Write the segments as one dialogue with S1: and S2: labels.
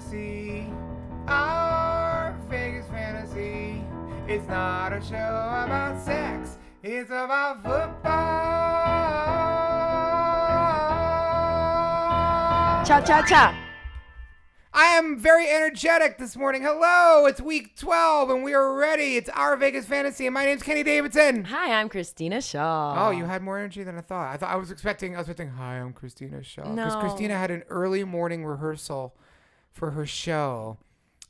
S1: Fantasy. Our Vegas Fantasy. It's not a show about sex. It's about football.
S2: Cha cha cha.
S1: I am very energetic this morning. Hello, it's week 12 and we are ready. It's Our Vegas Fantasy and my name's Kenny Davidsen.
S2: Hi, I'm Christina Shaw.
S1: Oh, you had more energy than I thought. I was expecting, hi, I'm Christina Shaw. Because
S2: No.
S1: Christina had an early morning rehearsal for her show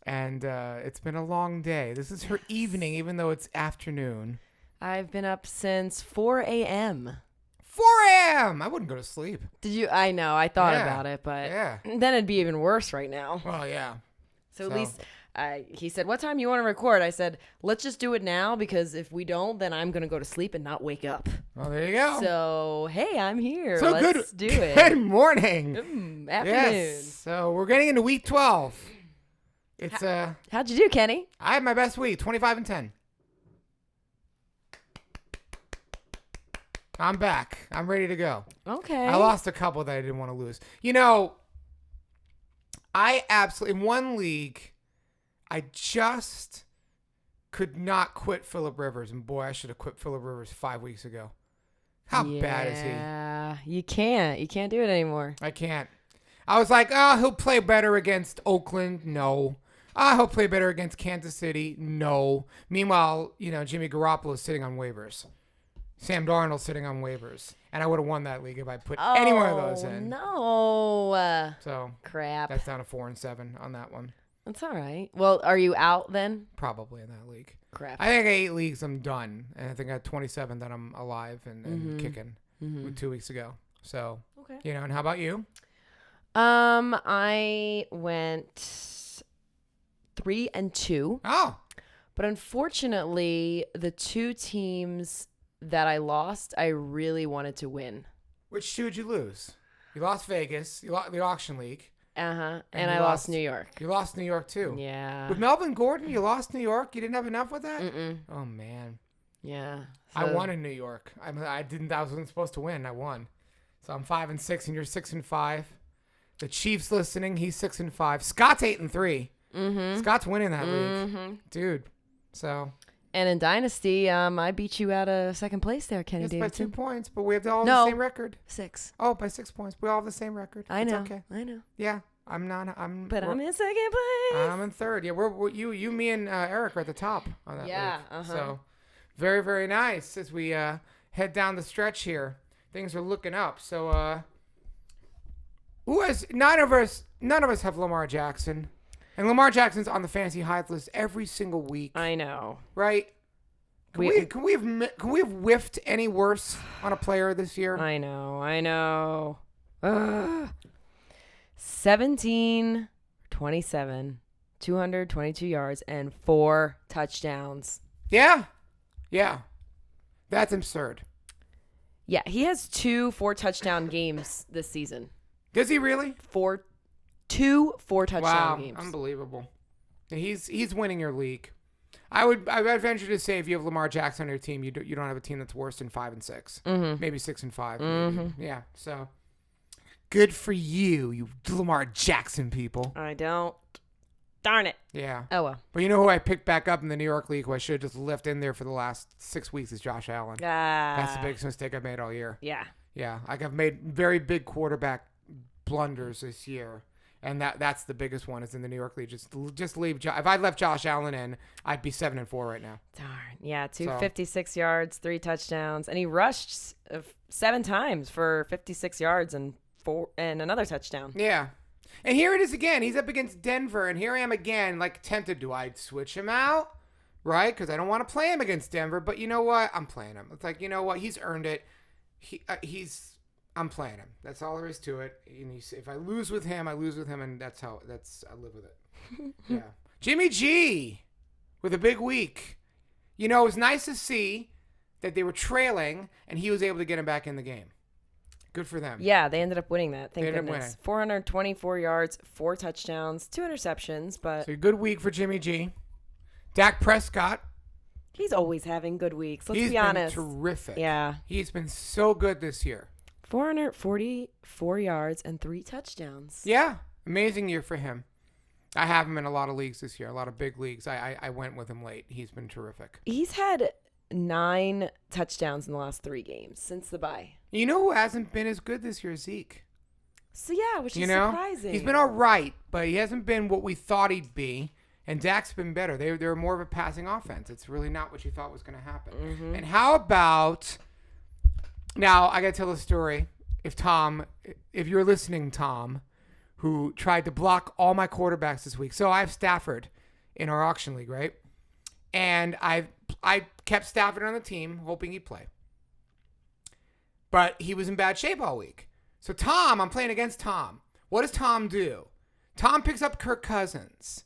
S1: and it's been a long day. This is her evening, even though it's afternoon.
S2: I've been up since 4 a.m.
S1: 4 a.m. I wouldn't go to sleep.
S2: Did you? I know. I thought about it, but then it'd be even worse right now.
S1: Well, yeah.
S2: So at least he said, what time you want to record? I said, let's just do it now because if we don't, then I'm going to go to sleep and not wake up.
S1: Well, there you go.
S2: So, hey, I'm here.
S1: So
S2: let's do it.
S1: Good morning.
S2: Afternoon.
S1: Yes. So we're getting into week 12. It's
S2: How'd you do, Kenny?
S1: I had my best week, 25-10. I'm back. I'm ready to go.
S2: Okay.
S1: I lost a couple that I didn't want to lose. You know, I absolutely, in one league, I just could not quit Phillip Rivers. And boy, I should have quit Phillip Rivers 5 weeks ago. How bad is he?
S2: Yeah, you can't. You can't do it anymore.
S1: I can't. I was like, he'll play better against Oakland. No. He'll play better against Kansas City. No. Meanwhile, Jimmy Garoppolo's sitting on waivers. Sam Darnold sitting on waivers. And I would have won that league if I put any one of those in.
S2: No.
S1: So
S2: Crap.
S1: that's down to 4-7 on that one.
S2: That's all right. Well, are you out then?
S1: Probably in that league.
S2: Crap.
S1: I think 8 leagues I'm done. And I think I had 27 that I'm alive and kicking with 2 weeks ago. So,
S2: okay.
S1: And how about you?
S2: I went 3-2.
S1: Oh.
S2: But unfortunately, the 2 teams that I lost, I really wanted to win.
S1: Which 2 did you lose? You lost Vegas. You lost the auction league.
S2: And I lost New York.
S1: You lost New York too.
S2: Yeah.
S1: With Melvin Gordon, you lost New York. You didn't have enough with that.
S2: Mm-mm.
S1: Oh man.
S2: Yeah.
S1: I won in New York. I wasn't supposed to win. I won. So I'm 5-6, and you're 6-5. The Chiefs listening. He's 6-5. Scott's 8-3.
S2: Mm-hmm.
S1: Scott's winning that league, dude. So.
S2: And in Dynasty, I beat you out of second place there, Kenny
S1: It's
S2: Davidsen.
S1: by 2 points, but we have all the same record.
S2: 6.
S1: Oh, by 6 points. We all have the same record.
S2: I
S1: It's
S2: know.
S1: okay.
S2: I know.
S1: Yeah, I'm not.
S2: But I'm in second place.
S1: I'm in third. Yeah, we're you, me, and Eric are at the top on that league.
S2: Uh-huh.
S1: So, very, very nice as we head down the stretch here. Things are looking up. So, none of us have Lamar Jackson, and Lamar Jackson's on the fantasy highlights list every single week.
S2: I know.
S1: Right? Can we have whiffed any worse on a player this year?
S2: I know. 17, 27, 222 yards, and 4 touchdowns.
S1: Yeah. That's absurd.
S2: Yeah, he has 2 4-touchdown games this season.
S1: Does he really?
S2: 2 4-touchdown games.
S1: Unbelievable. He's winning your league. I'd venture to say if you have Lamar Jackson on your team, you don't have a team that's worse than 5-6, maybe 6-5.
S2: Mm-hmm.
S1: Yeah. So good for you Lamar Jackson people.
S2: I don't. Darn it.
S1: Yeah.
S2: Oh well.
S1: But you know who I picked back up in the New York League, who I should have just left in there for the last 6 weeks, is Josh Allen. That's the biggest mistake I've made all year.
S2: Yeah.
S1: Yeah. Like I've made very big quarterback blunders this year. And that's the biggest one is in the New York League. Just leave. If I left Josh Allen in, I'd be 7-4 right now.
S2: Darn. Yeah, 256 yards, 3 touchdowns, and he rushed 7 times for 56 yards and another touchdown.
S1: Yeah. And here it is again. He's up against Denver, and here I am again, like tempted. Do I switch him out? Right? Because I don't want to play him against Denver. But you know what? I'm playing him. It's like, you know what? He's earned it. I'm playing him. That's all there is to it. And if I lose with him, I lose with him, and I live with it. Yeah. Jimmy G with a big week. It was nice to see that they were trailing, and he was able to get him back in the game. Good for them.
S2: Yeah, they ended up winning that. Thank
S1: ended
S2: goodness. 424 yards, 4 touchdowns, 2 interceptions, but
S1: so a good week for Jimmy G. Dak Prescott.
S2: He's always having good weeks. Let's
S1: be
S2: honest.
S1: He's been terrific.
S2: Yeah.
S1: He's been so good this year.
S2: 444 yards and 3 touchdowns.
S1: Yeah. Amazing year for him. I have him in a lot of leagues this year, a lot of big leagues. I went with him late. He's been terrific.
S2: He's had 9 touchdowns in the last 3 games since the bye.
S1: You know who hasn't been as good this year? Zeke.
S2: So, yeah, which is surprising.
S1: He's been all right, but he hasn't been what we thought he'd be. And Dak's been better. They're more of a passing offense. It's really not what you thought was going to happen. Mm-hmm. And how about... Now, I got to tell a story. If you're listening, Tom, who tried to block all my quarterbacks this week. So I have Stafford in our auction league, right? And I kept Stafford on the team, hoping he'd play. But he was in bad shape all week. So Tom, I'm playing against Tom. What does Tom do? Tom picks up Kirk Cousins.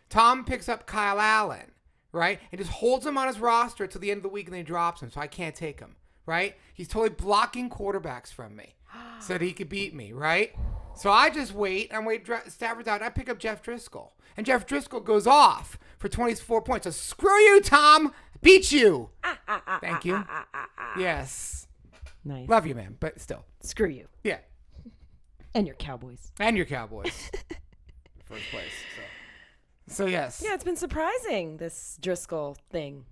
S1: Tom picks up Kyle Allen, right? And just holds him on his roster until the end of the week and then he drops him, so I can't take him, right? He's totally blocking quarterbacks from me so that he could beat me, right? So I just wait. I'm waiting. Stafford's out. And I pick up Jeff Driscoll. And Jeff Driscoll goes off for 24 points. So screw you, Tom. Beat you. Thank you. Yes.
S2: Nice.
S1: Love you, man. But still.
S2: Screw you.
S1: Yeah.
S2: And your Cowboys.
S1: First place. So yes.
S2: Yeah, it's been surprising, this Driscoll thing.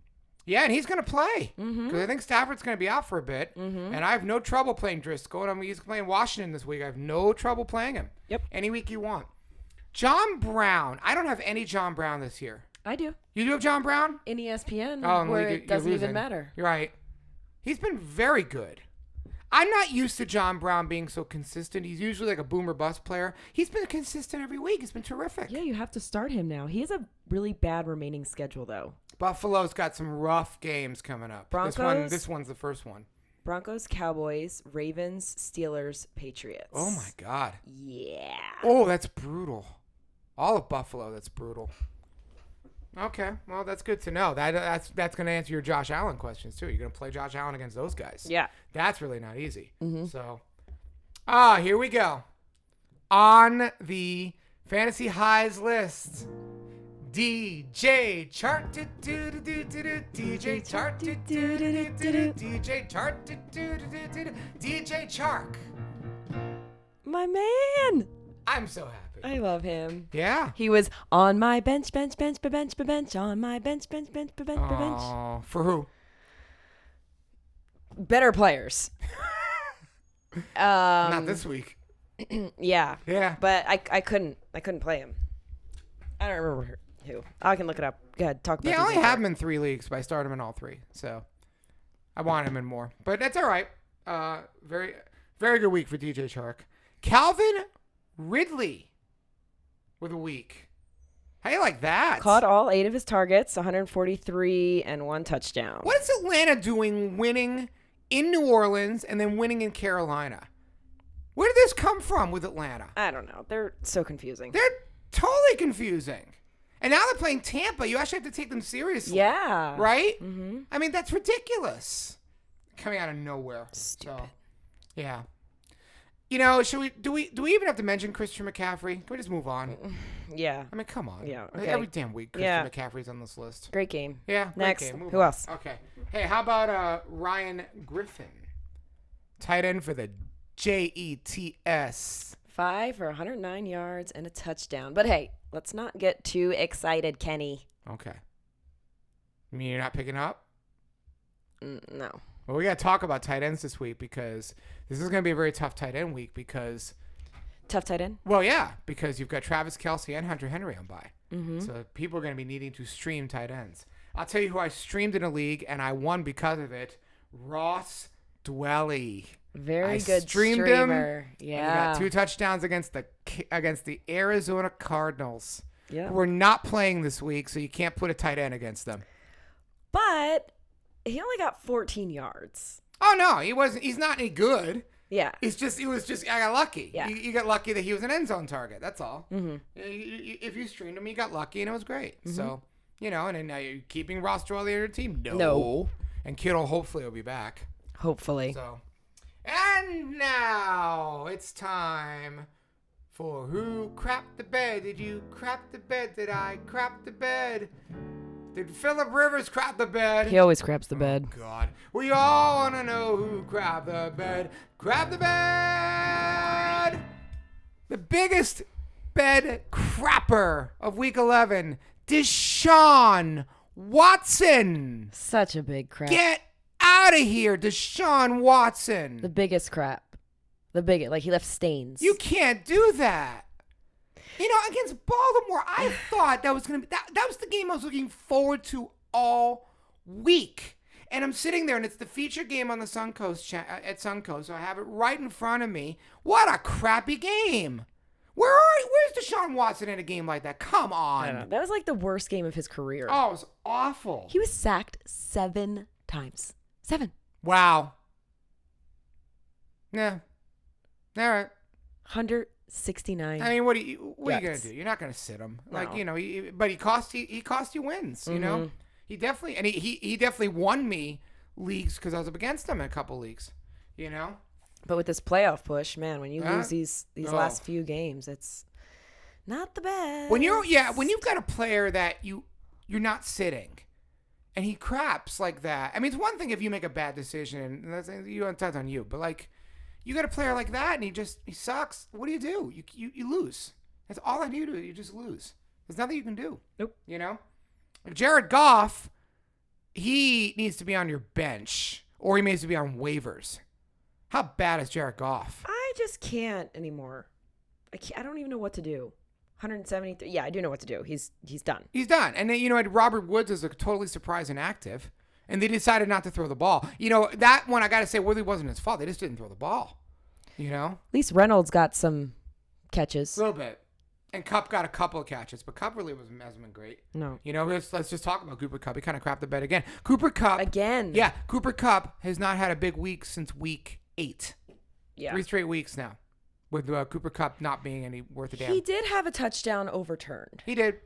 S1: Yeah, and he's going to play. Because I think Stafford's going to be out for a bit. And I have no trouble playing Driscoll. And he's playing Washington this week. I have no trouble playing him.
S2: Yep.
S1: Any week you want. John Brown. I don't have any John Brown this year.
S2: I do.
S1: You do have John Brown?
S2: In ESPN, where it doesn't even matter.
S1: You're right. He's been very good. I'm not used to John Brown being so consistent. He's usually like a boomer bust player. He's been consistent every week. He's been terrific.
S2: Yeah, you have to start him now. He has a really bad remaining schedule, though.
S1: Buffalo's got some rough games coming up.
S2: Broncos.
S1: This one's the first one.
S2: Broncos, Cowboys, Ravens, Steelers, Patriots.
S1: Oh, my God.
S2: Yeah.
S1: Oh, that's brutal. All of Buffalo, that's brutal. Okay, well, that's good to know. That's going to answer your Josh Allen questions, too. You're going to play Josh Allen against those guys.
S2: Yeah.
S1: That's really not easy.
S2: Mm-hmm.
S1: So, here we go. On the Fantasy Highs list, DJ Chark, DJ Chark, DJ Chark, DJ Chark.
S2: My man.
S1: I'm so happy.
S2: I love him.
S1: Yeah.
S2: He was on my bench, on my bench.
S1: Oh, for who?
S2: Better players.
S1: Not this week.
S2: Yeah.
S1: Yeah.
S2: But I couldn't play him. I don't remember who. I can look it up. Go ahead, talk about it.
S1: Yeah, I only have him in 3 leagues, but I started him in all 3. So I want him in more. But that's all right. Very, very good week for DJ Chark. Calvin Ridley with a week. How you like that?
S2: Caught all 8 of his targets, 143 and 1 touchdown.
S1: What is Atlanta doing winning in New Orleans and then winning in Carolina? Where did this come from with Atlanta?
S2: I don't know. They're so confusing.
S1: They're totally confusing. And now they're playing Tampa. You actually have to take them seriously.
S2: Yeah.
S1: Right?
S2: Mm-hmm.
S1: I mean, that's ridiculous. Coming out of nowhere.
S2: Stupid.
S1: So, yeah. You know, do we even have to mention Christian McCaffrey? Can we just move on?
S2: Yeah.
S1: I mean, come on.
S2: Yeah. Okay.
S1: Every damn week, Christian McCaffrey's on this list.
S2: Great game.
S1: Yeah.
S2: Next.
S1: Great game.
S2: Who else?
S1: Okay. Hey, how about Ryan Griffin, tight end for the Jets?
S2: 5 for 109 yards and a touchdown. But hey, let's not get too excited, Kenny.
S1: Okay. You mean you're not picking up?
S2: No.
S1: Well, we got to talk about tight ends this week because this is going to be a very tough tight end week because...
S2: Tough tight end?
S1: Well, yeah, because you've got Travis Kelce and Hunter Henry on bye.
S2: Mm-hmm.
S1: So people are going to be needing to stream tight ends. I'll tell you who I streamed in a league, and I won because of it. Ross Dwelly.
S2: Very good
S1: streamer.
S2: Yeah.
S1: And he got 2 touchdowns against the Arizona Cardinals.
S2: Yeah.
S1: Who are not playing this week, so you can't put a tight end against them.
S2: But he only got 14 yards.
S1: Oh, no, he wasn't. He's not any good.
S2: Yeah.
S1: It was just, I got lucky.
S2: Yeah.
S1: You got lucky that he was an end zone target. That's all.
S2: Mm-hmm.
S1: If you streamed him, you got lucky, and it was great. Mm-hmm. So, and then now you're keeping Ross Dwelly on your team? No. And Kittle hopefully will be back.
S2: Hopefully.
S1: So, and now it's time for Who Crapped the Bed? Did you crap the bed? Did I crap the bed? Did Phillip Rivers crap the bed?
S2: He always craps the bed.
S1: Oh, God. We all want to know who crapped the bed. Crap the bed! The biggest bed crapper of week 11, Deshaun Watson.
S2: Such a big crap.
S1: Get out of here, Deshaun Watson.
S2: The biggest crap. The biggest. Like, he left stains.
S1: You can't do that. You know, against Baltimore, I thought that was going to be, that was the game I was looking forward to all week. And I'm sitting there, and it's the feature game on the Suncoast at Suncoast, so I have it right in front of me. What a crappy game. Where's Deshaun Watson in a game like that? Come on.
S2: I don't know. That was like the worst game of his career.
S1: Oh, it was awful.
S2: He was sacked 7 times. 7.
S1: Wow. Yeah. All right.
S2: 169.
S1: I mean, what are you gonna do? You're not gonna sit him,
S2: No.
S1: but he cost you wins. You know, he definitely won me leagues because I was up against him in a couple leagues. You know,
S2: But with this playoff push, man, when you lose these last few games, it's not the best.
S1: when you've got a player that you're not sitting, and he craps like that. I mean, it's one thing if you make a bad decision, and that's on you, but like. You got a player like that, and he sucks. What do? You lose. That's all I do. You just lose. There's nothing you can do.
S2: Nope.
S1: You know? Like Jared Goff, he needs to be on your bench, or he needs to be on waivers. How bad is Jared Goff?
S2: I just can't anymore. I don't even know what to do. 173. Yeah, I do know what to do. He's done.
S1: He's done. And then, Robert Woods is a totally surprise inactive. And they decided not to throw the ball. You know, that one, I got to say, really wasn't his fault. They just didn't throw the ball. You know?
S2: At least Reynolds got some catches.
S1: A little bit. And Kupp got a couple of catches. But Kupp really hasn't been great.
S2: No.
S1: You know, let's just talk about Cooper Kupp. He kind of crapped the bed again. Cooper Kupp.
S2: Again.
S1: Yeah. Cooper Kupp has not had a big week since week 8.
S2: Yeah.
S1: 3 straight weeks now. With Cooper Kupp not being any worth a damn.
S2: He did have a touchdown overturned.
S1: He did.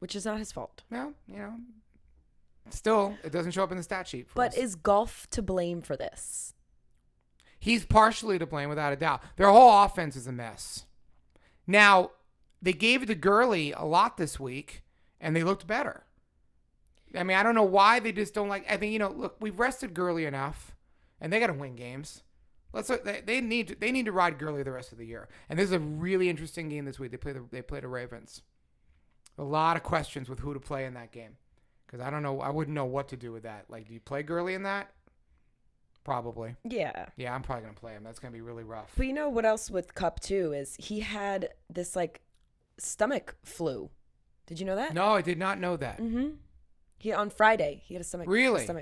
S2: Which is not his fault.
S1: Well, still, it doesn't show up in the stat sheet.
S2: But is Golf to blame for this?
S1: He's partially to blame, without a doubt. Their whole offense is a mess. Now, they gave it to Gurley a lot this week, and they looked better. I mean, I don't know why they just don't like. I mean, look, we've rested Gurley enough, and they got to win games. They need to ride Gurley the rest of the year. And this is a really interesting game this week. They play the Ravens. A lot of questions with who to play in that game. Because I don't know, I wouldn't know what to do with that. Like, do you play Gurley in that? Probably.
S2: Yeah.
S1: Yeah, I'm probably going to play him. That's going to be really rough.
S2: But you know what else with Kupp, too, is he had this, stomach flu. Did you know that?
S1: No, I did not know that.
S2: Mm-hmm. On Friday, he had a stomach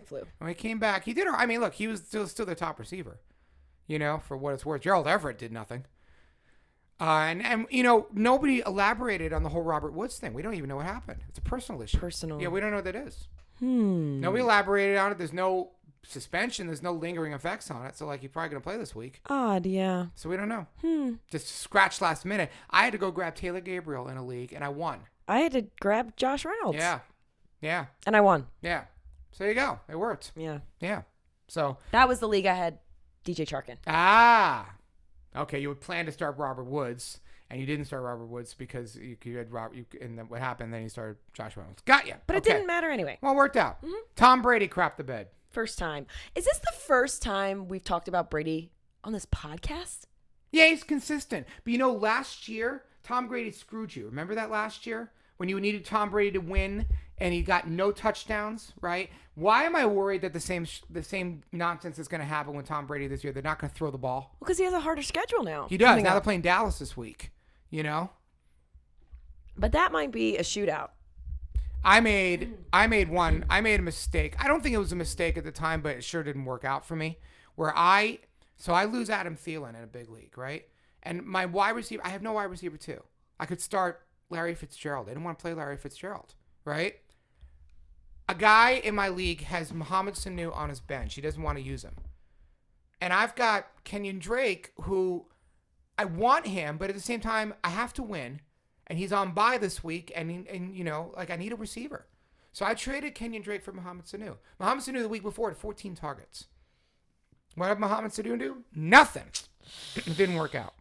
S2: flu.
S1: When he came back, he did. I mean, look, he was still the top receiver, for what it's worth. Gerald Everett did nothing. And nobody elaborated on the whole Robert Woods thing. We don't even know what happened. It's a personal issue. Yeah, we don't know what that is. Nobody elaborated on it. There's no suspension. There's no lingering effects on it. So, you're probably going to play this week.
S2: Odd, yeah.
S1: So we don't know. Just scratch last minute. I had to go grab Taylor Gabriel in a league, and I won.
S2: I had to grab Josh Reynolds.
S1: Yeah.
S2: And I won.
S1: Yeah. So there you go. It worked.
S2: Yeah.
S1: So.
S2: That was the league I had DJ Chark in.
S1: Okay, you would plan to start Robert Woods, and you didn't start Robert Woods because you had and then what happened? Then you started Josh Reynolds. Got you.
S2: But
S1: okay.
S2: It didn't matter anyway.
S1: Well, it worked out. Tom Brady crapped the bed.
S2: First time. Is this the first time we've talked about Brady on this podcast?
S1: Yeah, he's consistent. But last year, Tom Brady screwed you. Remember that last year when you needed Tom Brady to win and he got no touchdowns, right? Why am I worried that the same nonsense is going to happen with Tom Brady this year? They're not going to throw the ball.
S2: Well, because he has a harder schedule now.
S1: He does. Now they're playing Dallas this week,
S2: But that might be a shootout.
S1: I made a mistake. I don't think it was a mistake at the time, but it sure didn't work out for me. I lose Adam Thielen in a big league, right? And my wide receiver, I have no wide receiver too. I could start Larry Fitzgerald. I didn't want to play Larry Fitzgerald, right? A guy in my league has Mohamed Sanu on his bench. He doesn't want to use him. And I've got Kenyon Drake, who I want him, but at the same time, I have to win. And he's on bye this week, and I need a receiver. So I traded Kenyon Drake for Mohamed Sanu. Mohamed Sanu the week before had 14 targets. What did Mohamed Sanu do? Nothing. It didn't work out.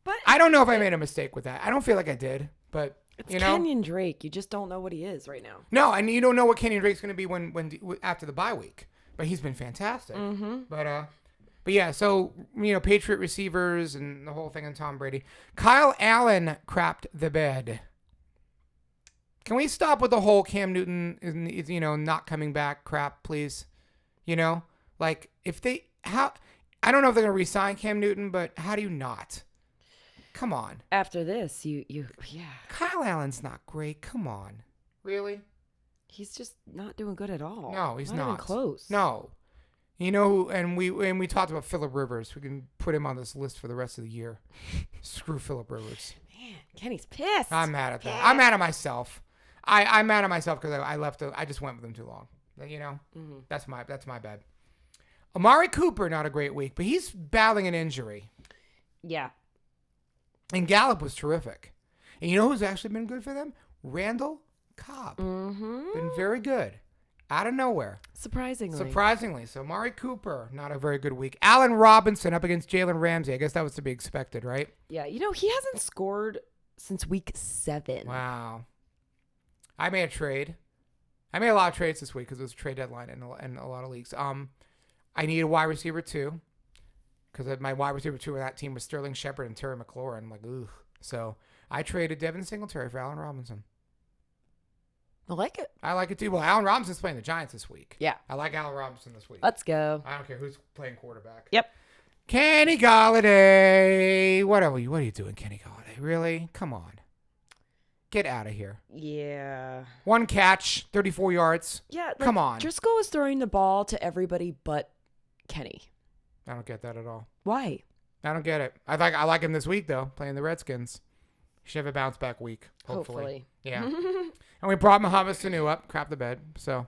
S2: But
S1: I don't know if I made a mistake with that. I don't feel like I did, but
S2: it's Kenyon Drake. You just don't know what he is right now.
S1: No, and you don't know what Kenyon Drake's going to be when after the bye week. But he's been fantastic. But But yeah, so, Patriot receivers and the whole thing on Tom Brady. Kyle Allen crapped the bed. Can we stop with the whole Cam Newton is not coming back crap, please? Like if I don't know if they're going to re-sign Cam Newton, but how do you not? Come on.
S2: After this, yeah.
S1: Kyle Allen's not great. Come on. Really?
S2: He's just not doing good at all.
S1: No, he's not.
S2: Even close.
S1: No. And we talked about Phillip Rivers. We can put him on this list for the rest of the year. Screw Phillip Rivers.
S2: Man, Kenny's pissed.
S1: I'm mad at that. I'm mad at myself. I'm mad at myself because I just went with him too long. Mm-hmm. That's my bad. Amari Cooper, not a great week, but he's battling an injury.
S2: Yeah.
S1: And Gallup was terrific. And you know who's actually been good for them? Randall Cobb.
S2: Mm-hmm.
S1: Been very good. Out of nowhere.
S2: Surprisingly.
S1: So Amari Cooper, not a very good week. Allen Robinson up against Jalen Ramsey. I guess that was to be expected, right?
S2: Yeah. He hasn't scored since week 7.
S1: Wow. I made a trade. I made a lot of trades this week because it was a trade deadline in a lot of leagues. I needed a wide receiver too because my wide receiver 2 on that team was Sterling Shepard and Terry McLaurin. I'm like, ugh. So I traded Devin Singletary for Allen Robinson.
S2: I like it.
S1: I like it too. Well, Allen Robinson's playing the Giants this week.
S2: Yeah.
S1: I like Allen Robinson this week.
S2: Let's go.
S1: I don't care who's playing quarterback.
S2: Yep.
S1: Kenny Golladay. What are you doing, Kenny Golladay? Really? Come on. Get out of here.
S2: Yeah.
S1: 1 catch, 34 yards.
S2: Yeah.
S1: Come on.
S2: Driscoll was throwing the ball to everybody but Kenny.
S1: I don't get that at all.
S2: Why?
S1: I don't get it. I like him this week, though, playing the Redskins. He should have a bounce-back week, hopefully. Yeah. And we brought Mohamed Sanu up, crap the bed, so.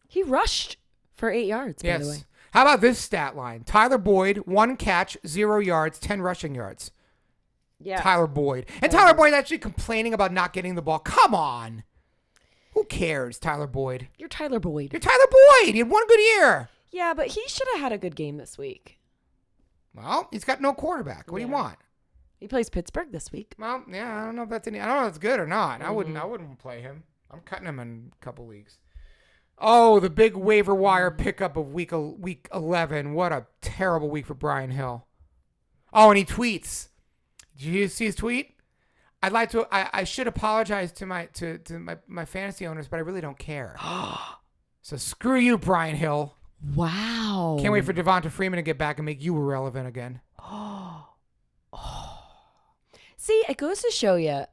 S2: He rushed for 8 yards, by the way.
S1: How about this stat line? Tyler Boyd, 1 catch, 0 yards, 10 rushing yards.
S2: Yeah.
S1: Tyler Boyd. And Tyler Boyd actually complaining about not getting the ball. Come on. Who cares, Tyler Boyd?
S2: You're Tyler Boyd.
S1: You're Tyler Boyd. He had 1 good year.
S2: Yeah, but he should have had a good game this week.
S1: Well, he's got no quarterback. What do you want?
S2: He plays Pittsburgh this week.
S1: Well, yeah, I don't know if that's good or not. Mm-hmm. I wouldn't play him. I'm cutting him in a couple leagues. Oh, the big waiver wire pickup of week 11. What a terrible week for Brian Hill. Oh, and he tweets. Did you see his tweet? I should apologize to my fantasy owners, but I really don't care. So screw you, Brian Hill.
S2: Wow.
S1: Can't wait for Devonta Freeman to get back and make you irrelevant again.
S2: See, it goes to show you,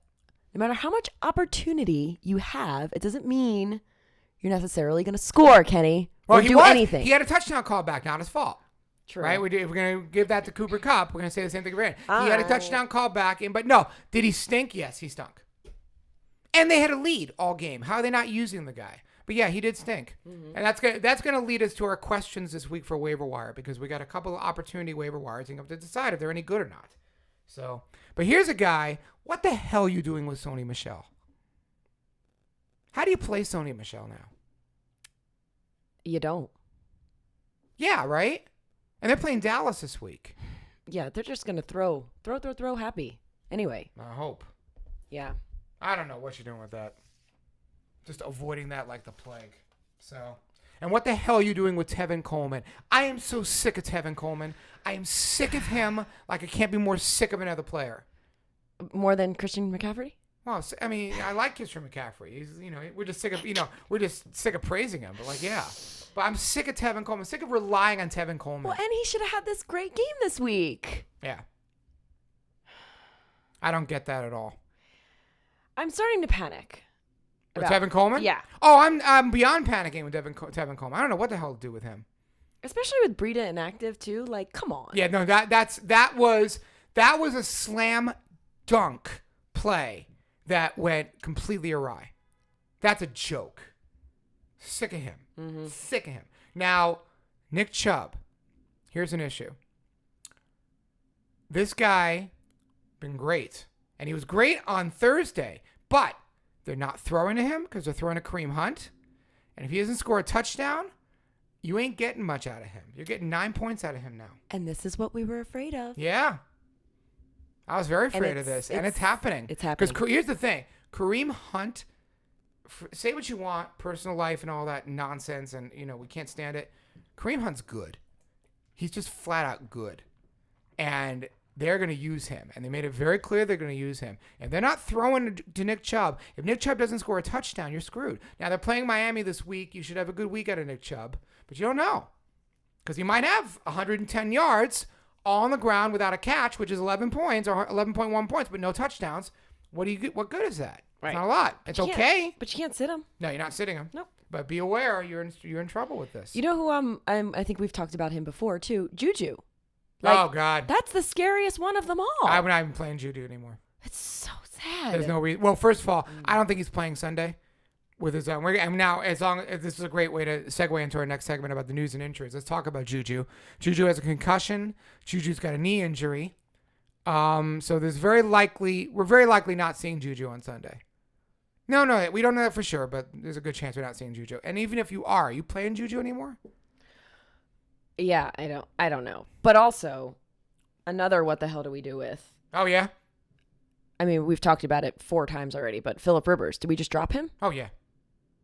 S2: no matter how much opportunity you have, it doesn't mean you're necessarily going to score, Kenny. Or do anything.
S1: He had a touchdown call back, not his fault.
S2: True.
S1: Right? We're going to give that to Cooper Kupp. We're going to say the same thing for Brady. He had a touchdown call back, but no. Did he stink? Yes, he stunk. And they had a lead all game. How are they not using the guy? But yeah, he did stink. Mm-hmm. And that's gonna lead us to our questions this week for waiver wire because we got a couple of opportunity waiver wires and have to decide if they're any good or not. So, but here's a guy. What the hell are you doing with Sony Michel? How do you play Sony Michel now?
S2: You don't.
S1: Yeah, right? And they're playing Dallas this week.
S2: Yeah, they're just gonna throw happy. Anyway.
S1: I hope.
S2: Yeah.
S1: I don't know what you're doing with that. Just avoiding that like the plague. So, and what the hell are you doing with Tevin Coleman? I am so sick of Tevin Coleman. I am sick of him like I can't be more sick of another player.
S2: More than Christian McCaffrey?
S1: Well, I mean, I like Christian McCaffrey. He's, we're just sick of praising him. But like, yeah. But I'm sick of Tevin Coleman. Sick of relying on Tevin Coleman.
S2: Well, and he should have had this great game this week.
S1: Yeah. I don't get that at all.
S2: I'm starting to panic.
S1: With Tevin Coleman?
S2: Yeah.
S1: Oh, I'm beyond panicking with Tevin Coleman. I don't know what the hell to do with him.
S2: Especially with Breda inactive too. Like, come on.
S1: Yeah, no, that was a slam dunk play that went completely awry. That's a joke. Sick of him. Mm-hmm. Sick of him. Now, Nick Chubb. Here's an issue. This guy been great, and he was great on Thursday, but they're not throwing to him because they're throwing to Kareem Hunt. And if he doesn't score a touchdown, you ain't getting much out of him. You're getting 9 points out of him now.
S2: And this is what we were afraid of.
S1: Yeah. I was very afraid of this. And it's happening.
S2: It's happening.
S1: Because here's the thing. Kareem Hunt, say what you want, personal life and all that nonsense, and, we can't stand it. Kareem Hunt's good. He's just flat out good. And they're going to use him. And they made it very clear they're going to use him. If they're not throwing to Nick Chubb, if Nick Chubb doesn't score a touchdown, you're screwed. Now, they're playing Miami this week. You should have a good week out of Nick Chubb. But you don't know. Because he might have 110 yards all on the ground without a catch, which is 11 points or 11.1 points, but no touchdowns. What good is that?
S2: Right.
S1: It's not a lot. It's okay.
S2: But you can't sit him.
S1: No, you're not sitting him.
S2: Nope.
S1: But be aware, you're in trouble with this.
S2: You know who I think we've talked about him before too. Juju.
S1: Oh God.
S2: That's the scariest one of them all.
S1: I'm not even playing Juju anymore.
S2: It's so sad.
S1: There's no reason. Well, first of all, I don't think he's playing Sunday with his own. And now, this is a great way to segue into our next segment about the news and injuries. Let's talk about Juju. Juju has a concussion. Juju's got a knee injury. So we're very likely not seeing Juju on Sunday. No, we don't know that for sure, but there's a good chance we're not seeing Juju. And even if you are you playing Juju anymore?
S2: Yeah, I don't know. But also, another what the hell do we do with?
S1: Oh, yeah?
S2: I mean, we've talked about it 4 times already, but Phillip Rivers, did we just drop him?
S1: Oh, yeah.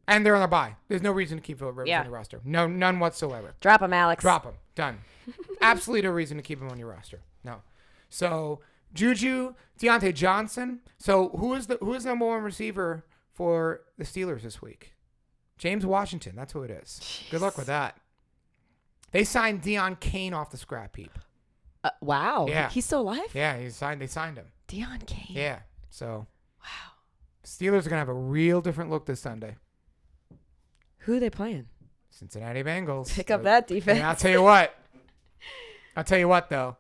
S1: And they're on a bye. There's no reason to keep Phillip Rivers on the roster. No, none whatsoever.
S2: Drop him, Alex.
S1: Drop him. Done. Absolutely no reason to keep him on your roster. No. So, Juju, Deontay Johnson. So, who is the number one receiver for the Steelers this week? James Washington. That's who it is. Jeez. Good luck with that. They signed Deion Kane off the scrap heap.
S2: Wow.
S1: Yeah.
S2: He's still alive?
S1: Yeah, they signed him.
S2: Deion Kane.
S1: Yeah. So.
S2: Wow.
S1: Steelers are going to have a real different look this Sunday.
S2: Who are they playing?
S1: Cincinnati Bengals.
S2: Pick up that defense.
S1: And I'll tell you what, though.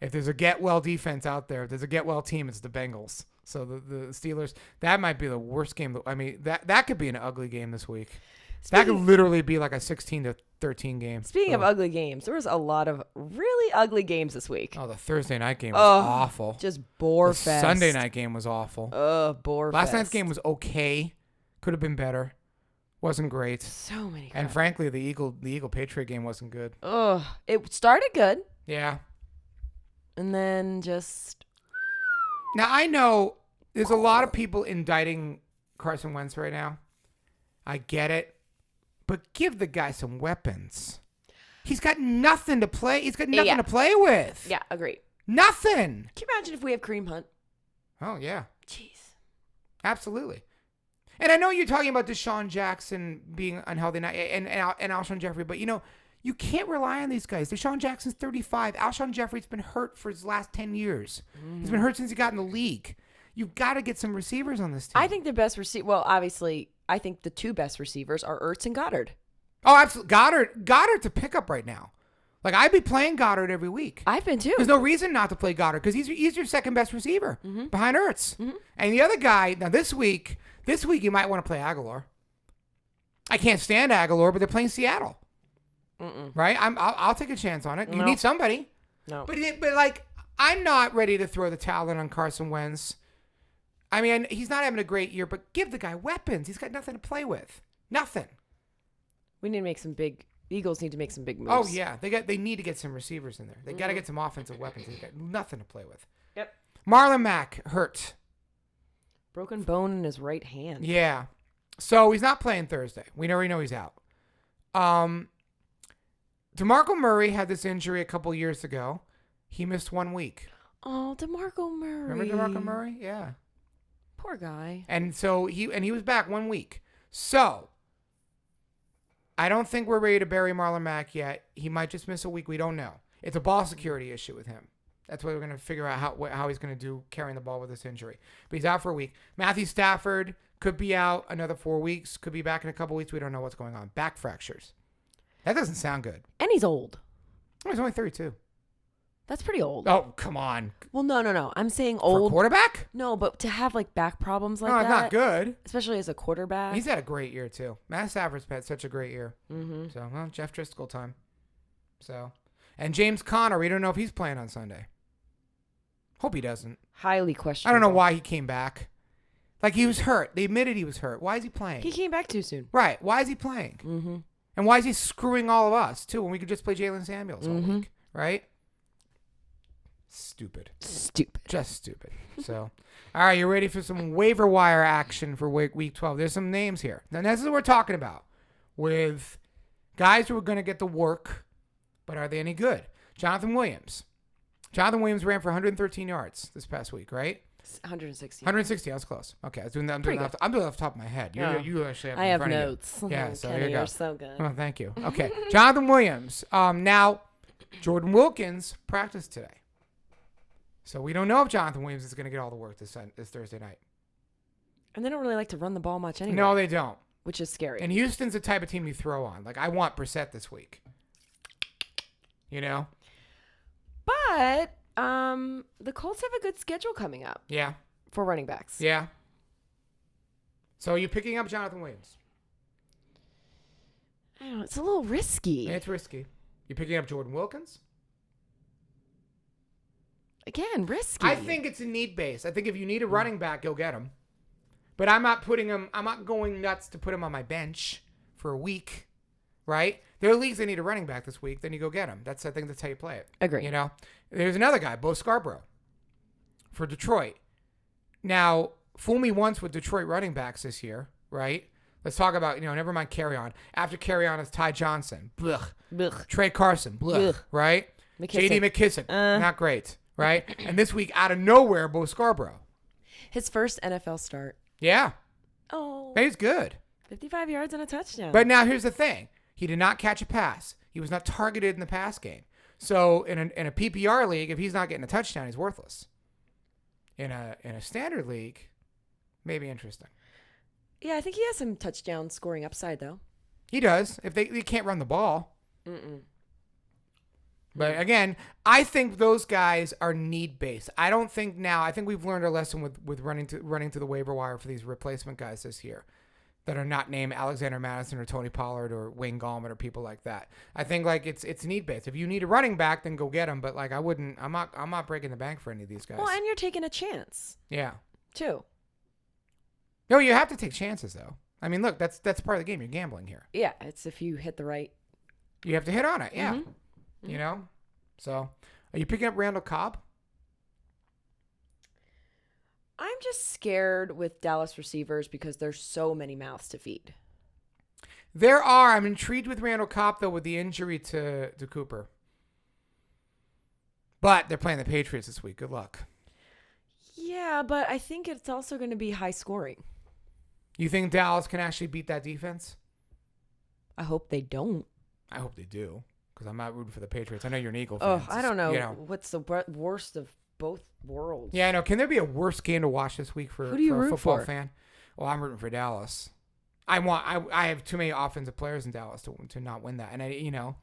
S1: If there's a get-well defense out there, if there's a get-well team, it's the Bengals. So the Steelers, that might be the worst game. I mean, that could be an ugly game this week. That could literally be like a 16-13 game.
S2: Speaking of ugly games, there was a lot of really ugly games this week.
S1: Oh, the Thursday night game was awful.
S2: Just bore fest.
S1: Sunday night game was awful.
S2: Bore
S1: Last
S2: fest.
S1: night's game was okay. Could have been better. Wasn't great.
S2: So many.
S1: And frankly, the Eagle Patriot game wasn't good.
S2: It started good.
S1: Yeah.
S2: And then just.
S1: Now, I know there's a lot of people indicting Carson Wentz right now. I get it. But give the guy some weapons. He's got nothing to play. He's got nothing to play with.
S2: Yeah, agree.
S1: Nothing.
S2: Can you imagine if we have Kareem Hunt?
S1: Oh, yeah.
S2: Jeez.
S1: Absolutely. And I know you're talking about Deshaun Jackson being unhealthy and Alshon Jeffrey, but, you can't rely on these guys. Deshaun Jackson's 35. Alshon Jeffrey's been hurt for his last 10 years. He's been hurt since he got in the league. You've got to get some receivers on this team.
S2: I think the best well, obviously, I think the 2 best receivers are Ertz and Goddard.
S1: Oh, absolutely. Goddard's a pickup right now. Like, I'd be playing Goddard every week.
S2: I've been too.
S1: There's no reason not to play Goddard because he's your second best receiver behind Ertz. And the other guy, now this week you might want to play Aguilar. I can't stand Aguilar, but they're playing Seattle. Right? I'll take a chance on it. You need somebody.
S2: No.
S1: But like, I'm not ready to throw the towel in on Carson Wentz. I mean, he's not having a great year, but give the guy weapons. He's got nothing to play with. Nothing.
S2: We need to make some big. Eagles need to make some big moves.
S1: Oh yeah, they need to get some receivers in there. They got to get some offensive weapons. They got nothing to play with.
S2: Yep.
S1: Marlon Mack hurt.
S2: Broken bone in his right hand.
S1: Yeah. So he's not playing Thursday. We already know he's out. DeMarco Murray had this injury a couple years ago. He missed 1 week.
S2: Oh, DeMarco Murray.
S1: Remember DeMarco Murray? Yeah.
S2: Poor guy.
S1: And so he was back 1 week. So I don't think we're ready to bury Marlon Mack yet. He might just miss a week. We don't know. It's a ball security issue with him. That's what we're going to figure out how he's going to do carrying the ball with this injury. But he's out for a week. Matthew Stafford could be out another 4 weeks. Could be back in a couple weeks. We don't know what's going on. Back fractures. That doesn't sound good.
S2: And he's old.
S1: Oh, he's only 32.
S2: That's pretty old.
S1: Oh, come on.
S2: Well, no. I'm saying old.
S1: For a quarterback?
S2: No, but to have like back problems like
S1: no,
S2: that.
S1: it's not good.
S2: Especially as a quarterback.
S1: He's had a great year, too. Matt Stafford's had such a great year.
S2: Mm-hmm.
S1: So, well, Jeff Driscoll time. So, and James Conner, we don't know if he's playing on Sunday. Hope he doesn't.
S2: Highly questionable.
S1: I don't know why he came back. Like, he was hurt. They admitted he was hurt. Why is he playing?
S2: He came back too soon.
S1: Right. Why is he playing?
S2: Mm-hmm.
S1: And why is he screwing all of us, too, when we could just play Jalen Samuels all week? Right? Stupid. Just stupid. So, all right, you ready for some waiver wire action for week 12? There's some names here. Now, this is what we're talking about with guys who are going to get the work, but are they any good? Jonathan Williams. Jonathan Williams ran for 113 yards this past week, right?
S2: 160.
S1: 160. I was close. Okay, I'm doing that off the top of my head. You actually have it
S2: I
S1: in
S2: have
S1: front of you.
S2: notes.
S1: Yeah, so
S2: Kenny,
S1: here you go.
S2: you're so good.
S1: Oh, thank you. Okay, Jonathan Williams. Now, Jordan Wilkins practiced today, so we don't know if Jonathan Williams is going to get all the work this Thursday night.
S2: And they don't really like to run the ball much anyway.
S1: No, they don't.
S2: Which is scary.
S1: And Houston's the type of team you throw on. Like, I want Brissett this week. You know?
S2: But the Colts have a good schedule coming up.
S1: Yeah.
S2: For running backs.
S1: Yeah. So are you picking up Jonathan Williams?
S2: I don't know. It's a little risky.
S1: Yeah, it's risky. You picking up Jordan Wilkins?
S2: Again, risky.
S1: I think it's a need base. I think if you need a running back, you'll get him. But I'm not going nuts to put him on my bench for a week, right? There are leagues that need a running back this week. Then you go get him. I think that's how you play it.
S2: Agree.
S1: You know, there's another guy, Bo Scarborough, for Detroit. Now, fool me once with Detroit running backs this year, right? Let's talk about, never mind Carry-On. After Carry-On is Ty Johnson. Blech.
S2: Blech.
S1: Trey Carson. Blech.
S2: Blech.
S1: Right?
S2: McKissick.
S1: J.D. McKissick. Not great. Right? And this week, out of nowhere, Bo Scarborough.
S2: His first NFL start.
S1: Yeah.
S2: Oh.
S1: He's good.
S2: 55 yards and a touchdown.
S1: But now here's the thing. He did not catch a pass. He was not targeted in the pass game. So in a PPR league, if he's not getting a touchdown, he's worthless. In a standard league, maybe interesting.
S2: Yeah, I think he has some touchdown scoring upside, though.
S1: He does. If they can't run the ball.
S2: Mm-mm.
S1: But again, I think those guys are need-based. I think we've learned our lesson with running to the waiver wire for these replacement guys this year that are not named Alexander Madison or Tony Pollard or Wayne Gallman or people like that. I think it's need-based. If you need a running back, then go get him. But I'm not breaking the bank for any of these guys.
S2: Well, and you're taking a chance.
S1: Yeah.
S2: Too.
S1: No, you have to take chances though. I mean, look, that's part of the game. You're gambling here.
S2: Yeah, it's if you hit the right.
S1: You have to hit on it. Yeah.
S2: Mm-hmm.
S1: You know? So, are you picking up Randall Cobb?
S2: I'm just scared with Dallas receivers because there's so many mouths to feed.
S1: There are. I'm intrigued with Randall Cobb, though, with the injury to Cooper. But they're playing the Patriots this week. Good luck.
S2: Yeah, but I think it's also going to be high scoring.
S1: You think Dallas can actually beat that defense?
S2: I hope they don't.
S1: I hope they do. Because I'm not rooting for the Patriots. I know you're an Eagle fan.
S2: Oh, I don't know. What's the worst of both worlds?
S1: Yeah, I know. Can there be a worse game to watch this week for a football fan? Well, I'm rooting for Dallas. I have too many offensive players in Dallas to not win that. And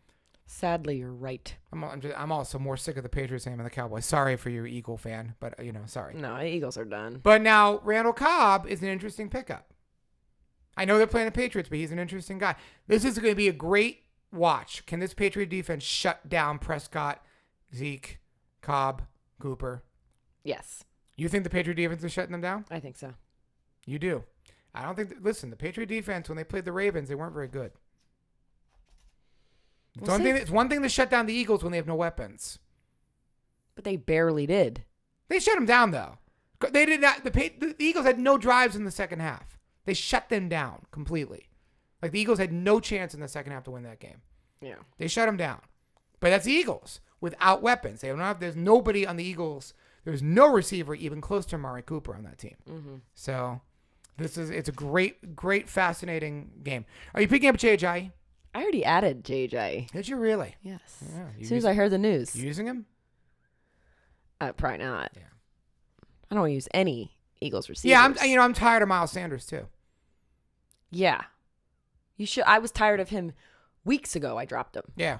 S2: Sadly, you're right.
S1: I'm also more sick of the Patriots than the Cowboys. Sorry for your Eagle fan, but sorry.
S2: No, Eagles are done.
S1: But now Randall Cobb is an interesting pickup. I know they're playing the Patriots, but he's an interesting guy. This is going to be a great watch. Can this Patriot defense shut down Prescott, Zeke, Cobb, Cooper?
S2: Yes.
S1: You think the Patriot defense is shutting them down?
S2: I think so.
S1: You do. I don't think. Listen, the Patriot defense, when they played the Ravens, they weren't very good. It's one thing to shut down the Eagles when they have no weapons.
S2: But they barely did.
S1: They shut them down, though. They did not. The Eagles had no drives in the second half. They shut them down completely. Like, the Eagles had no chance in the second half to win that game.
S2: Yeah.
S1: They shut them down. But that's the Eagles without weapons. There's nobody on the Eagles. There's no receiver even close to Amari Cooper on that team. Mm-hmm. So it's a great, fascinating game. Are you picking up JJ?
S2: I already added JJ.
S1: Did you really?
S2: Yes.
S1: Yeah,
S2: as soon as I heard the news.
S1: You using him?
S2: Probably not.
S1: Yeah.
S2: I don't want to use any Eagles receivers.
S1: Yeah, I'm tired of Miles Sanders too.
S2: Yeah. You should. I was tired of him weeks ago. I dropped him.
S1: Yeah.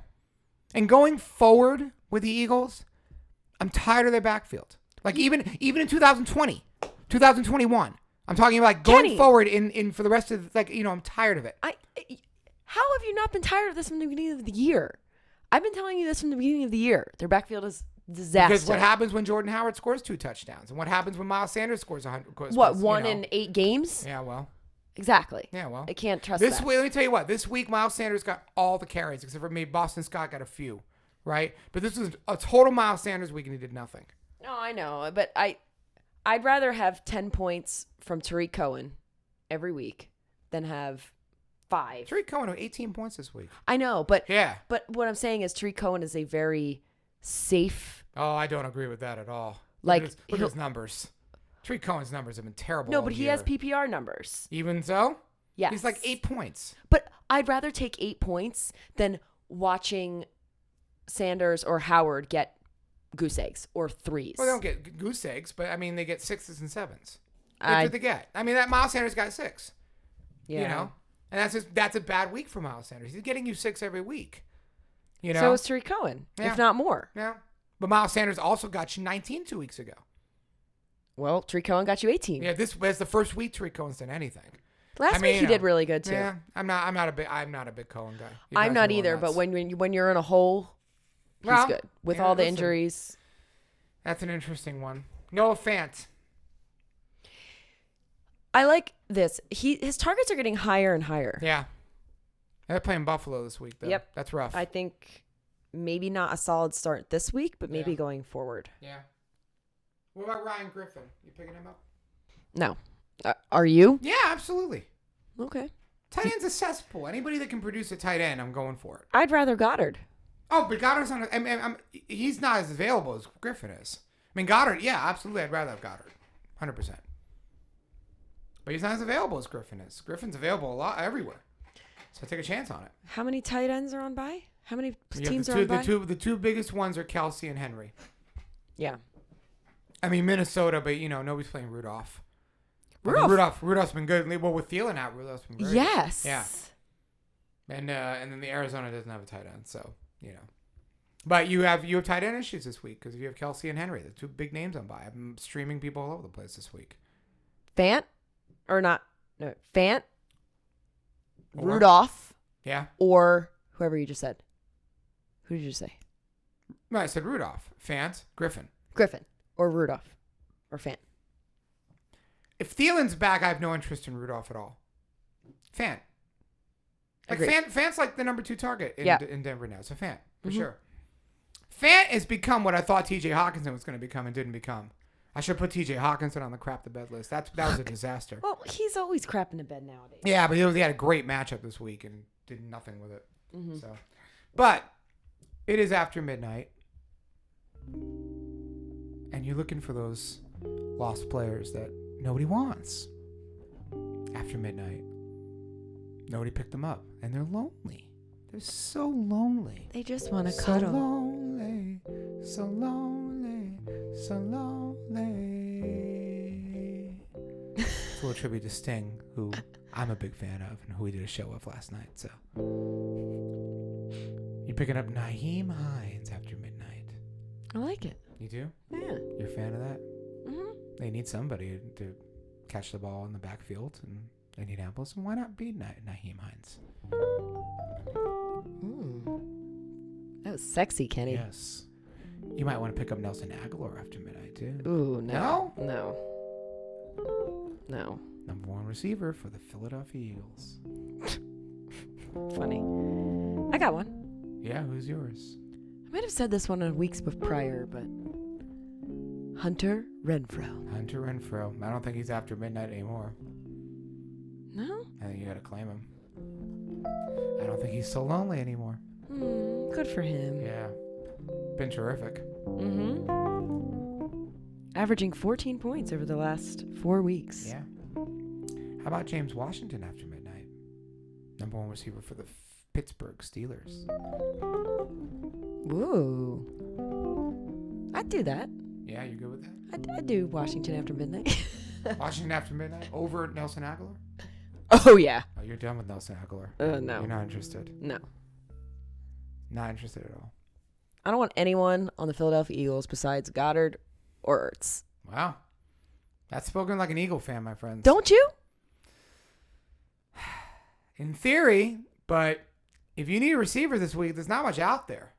S1: And going forward with the Eagles, I'm tired of their backfield. Like even in 2020, 2021, I'm talking about going forward in for the rest of I'm tired of it.
S2: How have you not been tired of this from the beginning of the year? I've been telling you this from the beginning of the year. Their backfield is disaster.
S1: Because what happens when Jordan Howard scores 2 touchdowns? And what happens when Miles Sanders scores 100?
S2: One in 8 games?
S1: Yeah, well.
S2: Exactly.
S1: Yeah, well.
S2: I can't trust
S1: this
S2: that.
S1: Let me tell you what. This week, Miles Sanders got all the carries, except for maybe Boston Scott got a few, right? But this was a total Miles Sanders week, and he did nothing.
S2: No, I know. But I'd rather have 10 points from Tariq Cohen every week than have 5.
S1: Tariq Cohen had 18 points this week.
S2: I know, but
S1: yeah.
S2: But what I'm saying is Tariq Cohen is a very safe.
S1: Oh, I don't agree with that at all.
S2: Like,
S1: look at his numbers. Tariq Cohen's numbers have been terrible.
S2: No,
S1: all
S2: but he
S1: year.
S2: has PPR numbers.
S1: Even so?
S2: Yes.
S1: He's like 8 points.
S2: But I'd rather take 8 points than watching Sanders or Howard get goose eggs or threes.
S1: Well, they don't get goose eggs, but I mean, they get 6s and 7s. That's what they get. I mean, that Miles Sanders got 6.
S2: Yeah.
S1: You know? And that's a bad week for Miles Sanders. He's getting you 6 every week. You know?
S2: So is Tariq Cohen,
S1: Yeah.
S2: if not more.
S1: Yeah. But Miles Sanders also got you 19 2 weeks ago.
S2: Well, Tariq Cohen got you 18.
S1: Yeah, this was the first week Tariq Cohen's done anything.
S2: Last week he did really good too.
S1: Yeah, I'm not a big Cohen guy.
S2: I'm not either, but when you're in a hole, he's good with all the injuries.
S1: That's an interesting one. Noah Fant.
S2: I like this. His targets are getting higher and higher.
S1: Yeah. They're playing Buffalo this week, though.
S2: Yep.
S1: That's rough.
S2: I think maybe not a solid start this week, but maybe
S1: Yeah.
S2: going forward.
S1: Yeah. What about Ryan Griffin? You picking him up?
S2: No. Are you?
S1: Yeah, absolutely.
S2: Okay.
S1: Tight end's a cesspool. Anybody that can produce a tight end, I'm going for it.
S2: I'd rather Goddard.
S1: Oh, but Goddard's not. He's not as available as Griffin is. I mean, Goddard. Yeah, absolutely. I'd rather have Goddard, 100%. But he's not as available as Griffin is. Griffin's available a lot everywhere, so take a chance on it.
S2: How many tight ends are on bye? How many teams
S1: the
S2: are on bye?
S1: The two biggest ones are Kelsey and Henry.
S2: Yeah.
S1: I mean Minnesota, but nobody's playing Rudolph. Rudolph's been good. Well, with Thielen out, Rudolph's been great.
S2: Yes.
S1: Yeah. And then the Arizona doesn't have a tight end, so But you have tight end issues this week because you have Kelsey and Henry, the two big names on bye. I'm streaming people all over the place this week.
S2: Fant or not? No, Fant. Rudolph.
S1: Yeah.
S2: Or whoever you just said. Who did you say?
S1: No, I said Rudolph, Fant, Griffin.
S2: Griffin or Rudolph or Fant.
S1: If Thielen's back, I have no interest in Rudolph at all. Fant. Like Fant's like the number 2 target in Denver now. So Fant, for sure. Fant has become what I thought T.J. Hawkinson was going to become and didn't become. I should put T.J. Hawkinson on the crap the bed list. That was a disaster.
S2: Well, he's always crapping to bed nowadays.
S1: Yeah, but he had a great matchup this week and did nothing with it. So, but it is after midnight, and you're looking for those lost players that nobody wants. After midnight, nobody picked them up, and they're lonely. They're so lonely.
S2: They just want to
S1: So
S2: cuddle.
S1: lonely, so lonely, so lonely. It's a little tribute to Sting, who I'm a big fan of, and who we did a show of last night. So you're picking up Nyheim Hines after midnight.
S2: I like it.
S1: You do?
S2: Yeah.
S1: You're a fan of that?
S2: Mm-hmm.
S1: They need somebody to catch the ball in the backfield in Indianapolis, and why not be Nyheim Hines?
S2: That was sexy, Kenny.
S1: Yes. You might want to pick up Nelson Aguilar after midnight, too.
S2: Ooh,
S1: No?
S2: No.
S1: Number 1 receiver for the Philadelphia Eagles.
S2: Funny. I got one.
S1: Yeah, who's yours?
S2: I might have said this one weeks prior, but Hunter Renfrow.
S1: Hunter Renfrow. I don't think he's after midnight anymore.
S2: No?
S1: I think you got to claim him. I don't think he's so lonely anymore.
S2: Good for him.
S1: Yeah. Been terrific.
S2: Averaging 14 points over the last 4 weeks.
S1: Yeah. How about James Washington after midnight? Number 1 receiver for the Pittsburgh Steelers.
S2: Whoa. I'd do that.
S1: Yeah, you good with that?
S2: I'd do Washington after midnight.
S1: Washington after midnight over Nelson Aguilar?
S2: Oh, yeah.
S1: Oh, you're done with Nelson Aguilar.
S2: No.
S1: You're not interested.
S2: No.
S1: Not interested at all.
S2: I don't want anyone on the Philadelphia Eagles besides Goddard or Ertz.
S1: Wow. That's spoken like an Eagle fan, my friends.
S2: Don't you?
S1: In theory, but if you need a receiver this week, there's not much out there.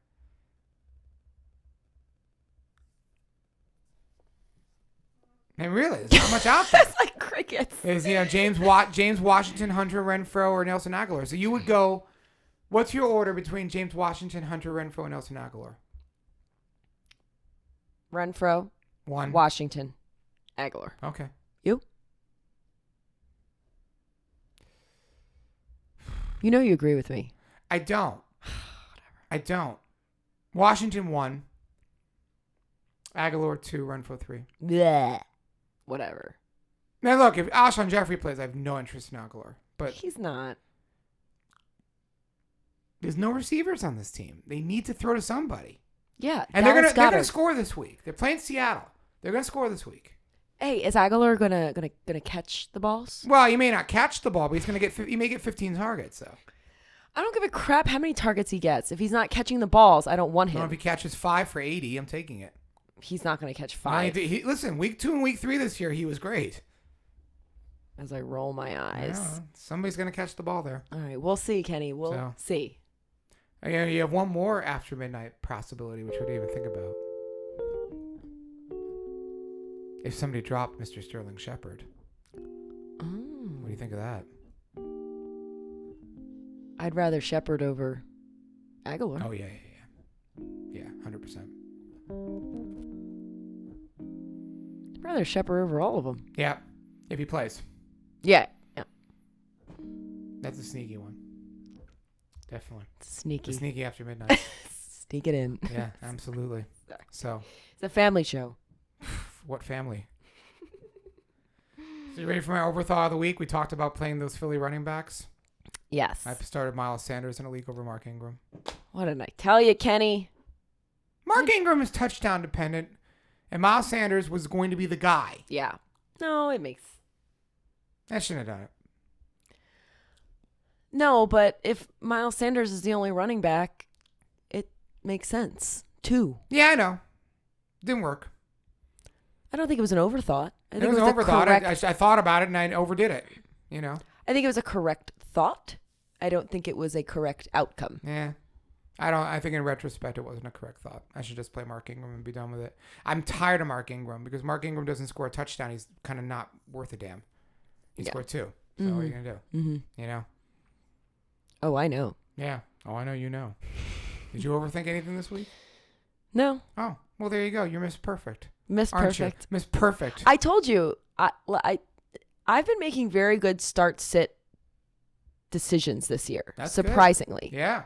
S1: I mean, really, there's not much out there.
S2: It's like crickets.
S1: Is James Washington, Hunter Renfrow, or Nelson Aguilar. So you would go. What's your order between James Washington, Hunter Renfrow, and Nelson Aguilar?
S2: Renfrow,
S1: 1.
S2: Washington, Aguilar.
S1: Okay.
S2: You? You know you agree with me.
S1: I don't. I don't. Washington 1, Aguilar 2, Renfro 3.
S2: Bleh. Whatever.
S1: Now look, if Alshon Jeffrey plays, I have no interest in Aguilar. But
S2: He's not.
S1: there's no receivers on this team. They need to throw to somebody.
S2: Yeah.
S1: And they're gonna score this week. They're playing Seattle. They're gonna score this week.
S2: Hey, is Aguilar gonna catch the balls?
S1: Well, he may not catch the ball, but he may get 15 targets though.
S2: I don't give a crap how many targets he gets. If he's not catching the balls, I don't want him.
S1: Well, if he catches 5 for 80, I'm taking it.
S2: He's not going to catch 5.
S1: Listen, week 2 and week 3 this year, he was great.
S2: As I roll my eyes.
S1: Yeah, somebody's going to catch the ball there.
S2: All right, we'll see, Kenny. We'll see.
S1: You have one more after midnight possibility, which we didn't even think about. If somebody dropped Mr. Sterling Shepard. What do you think of that?
S2: I'd rather Shepard over Aguilar.
S1: Oh, yeah. Yeah, 100%.
S2: I'd rather Shepard over all of them.
S1: Yeah, if he plays.
S2: Yeah.
S1: That's a sneaky one. Definitely.
S2: Sneaky.
S1: The sneaky after midnight.
S2: Sneak it in.
S1: Yeah, absolutely.
S2: Sorry.
S1: So.
S2: It's a family show.
S1: What family? So you ready for my overthought of the week? We talked about playing those Philly running backs.
S2: Yes.
S1: I started Miles Sanders in a league over Mark Ingram.
S2: What did I tell you, Kenny?
S1: Mark Ingram is touchdown dependent, and Miles Sanders was going to be the guy.
S2: Yeah. No, it makes...
S1: I shouldn't have done it.
S2: No, but if Miles Sanders is the only running back, it makes sense, too.
S1: Yeah, I know. Didn't work.
S2: I don't think it was an overthought. I think
S1: it was an overthought. I thought about it, and I overdid it, you know?
S2: I think it was a correct thought. I don't think it was a correct outcome.
S1: Yeah. I think in retrospect it wasn't a correct thought. I should just play Mark Ingram and be done with it. I'm tired of Mark Ingram because Mark Ingram doesn't score a touchdown. He's kind of not worth a damn. He scored 2. So what are you going to do? Mm-hmm. You know?
S2: Oh, I know.
S1: Yeah. Oh, I know you know. Did you overthink anything this week?
S2: No.
S1: Oh, well, there you go. You're Miss Perfect.
S2: Miss Perfect.
S1: Miss Perfect.
S2: I told you, I've been making very good start-sit decisions this year.
S1: That's
S2: surprisingly.
S1: Good. Yeah.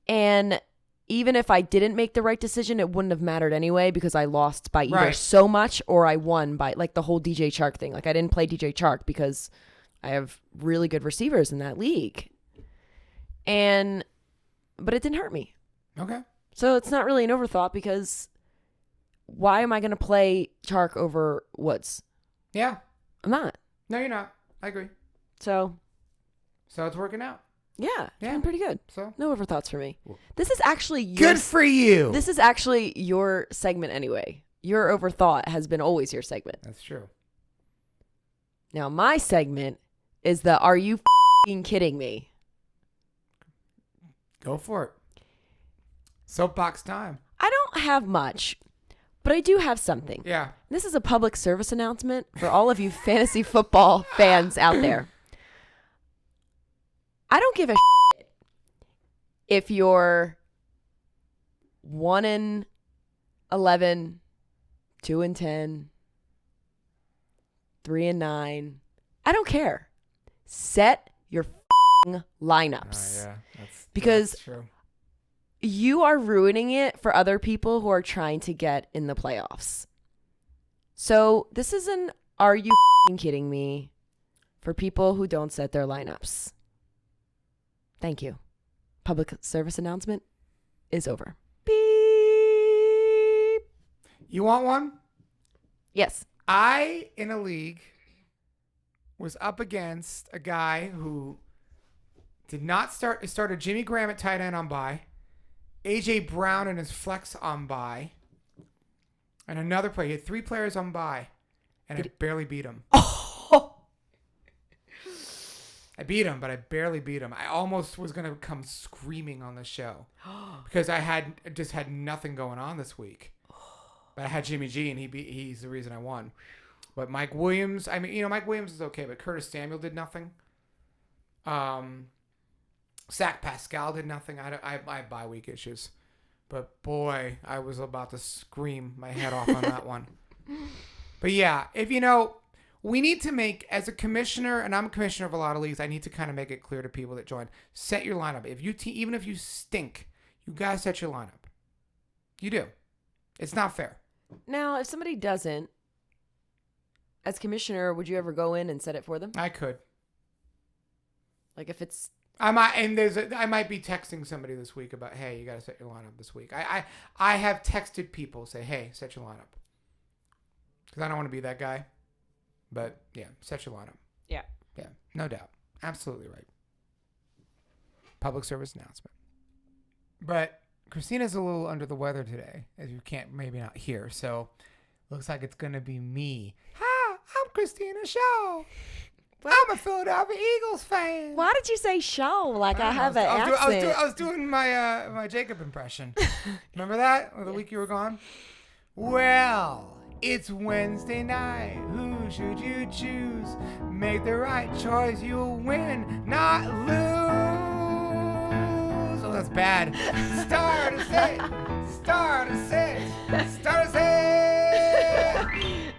S2: And even if I didn't make the right decision, it wouldn't have mattered anyway because I lost by either so much or I won by like the whole DJ Chark thing. Like I didn't play DJ Chark because I have really good receivers in that league. But it didn't hurt me.
S1: Okay.
S2: So it's not really an overthought because why am I going to play Chark over Woods?
S1: Yeah.
S2: I'm not.
S1: No, you're not. I agree.
S2: So
S1: it's working out.
S2: Yeah, it's been pretty good.
S1: So
S2: no overthoughts for me. This is actually
S1: good for you.
S2: This is actually your segment anyway. Your overthought has been always your segment.
S1: That's true.
S2: Now my segment is the "Are you f***ing kidding me?"
S1: Go for it. Soapbox time.
S2: I don't have much, but I do have something.
S1: Yeah.
S2: This is a public service announcement for all of you fantasy football fans out there. I don't give a shit if you're 1-11, 2-10, 3-9. I don't care. Set your lineups.
S1: Yeah,
S2: because
S1: that's true.
S2: You are ruining it for other people who are trying to get in the playoffs. So this is an "Are you kidding me?" for people who don't set their lineups. Thank you. Public service announcement is over. Beep.
S1: You want one?
S2: Yes.
S1: I, in a league, was up against a guy who did not started Jimmy Graham at tight end on bye, A.J. Brown in his flex on bye, and another player. He had 3 players on bye, and I barely beat him. I beat him, but I barely beat him. I almost was going to come screaming on the show because I just had nothing going on this week. But I had Jimmy G, and he's the reason I won. But Mike Williams, Mike Williams is okay, but Curtis Samuel did nothing. Zach Pascal did nothing. I have bye week issues. But boy, I was about to scream my head off on that one. But yeah, we need to make, as a commissioner, and I'm a commissioner of a lot of leagues, I need to kind of make it clear to people that join. Set your lineup. Even if you stink, you gotta set your lineup. You do. It's not fair.
S2: Now, if somebody doesn't, as commissioner, would you ever go in and set it for them?
S1: I could.
S2: Like if it's
S1: I might be texting somebody this week about, hey, you got to set your lineup this week. I have texted people, say, hey, set your lineup. Because I don't want to be that guy. But, yeah, set your lineup.
S2: Yeah.
S1: Yeah, no doubt. Absolutely right. Public service announcement. But Christina's a little under the weather today, as you can't maybe not hear. So, looks like it's going to be me. Hi, I'm Christina Shaw. I'm a Philadelphia Eagles fan.
S2: Why did you say show? Like I have an accent.
S1: I was doing my my Jacob impression. Remember that? Or the week you were gone? Well, it's Wednesday night. Who should you choose? Make the right choice. You'll win, not lose. Oh, that's bad. Star to six. Star to six. Star to six.